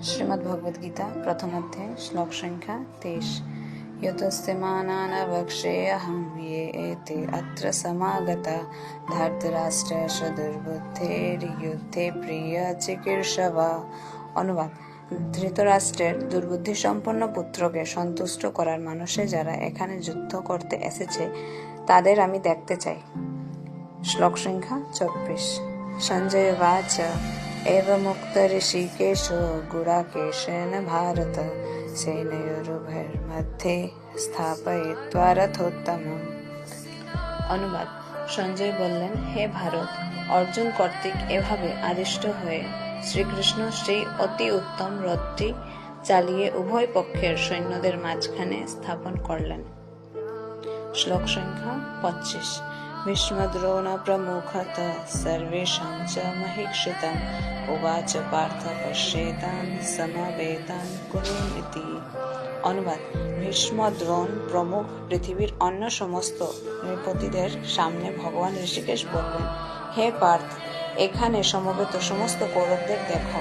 श्रीमद्भगवद्गीता प्रथम अध्याय श्लोक संख्या 23। यतस्ते मानानवक्षेऽहं ये एते अत्र समागता धार्तराष्ट्रस्य दुर्बुद्धेर्युद्धे प्रिय চিকিৎসবা। অনুবাদ: ধৃতরাষ্ট্রের দুর্বুদ্ধি সম্পন্ন পুত্রকে সন্তুষ্ট করার মানুষে যারা এখানে যুদ্ধ করতে এসেছে তাদের আমি দেখতে চাই। শ্লোক সংখ্যা 24। সঞ্জয় বাচ एवमुक्त ऋषिकेशो गुडाकेशेन भारत सेनयोरुभयोर्मध्ये स्थापयित्वा रथोत्तमम्। অনুবাদ: সঞ্জয় বললেন, হে ভারত, অর্জুন কর্তৃক এভাবে আদিষ্ট হয়ে শ্রীকৃষ্ণ সেই অতি উত্তম রথটি চালিয়ে উভয় পক্ষের সৈন্যদের মাঝখানে স্থাপন করলেন। শ্লোক সংখ্যা 25। ভীষ্মদ্রোণ প্রমুখতঃ সর্বেষাং চ মহীক্ষিতং উবাচ পার্থ পশ্যেতাং সমবেতাং কুরুনিতি। অনুবাদ: ভীষ্ম, দ্রোণ প্রমুখ পৃথিবীর অন্য সমস্ত নৃপতিদের সামনে ভগবান ঋষিকেশ বললেন, হে পার্থ, এখানে সমবেত সমস্ত কৌরবদের দেখো।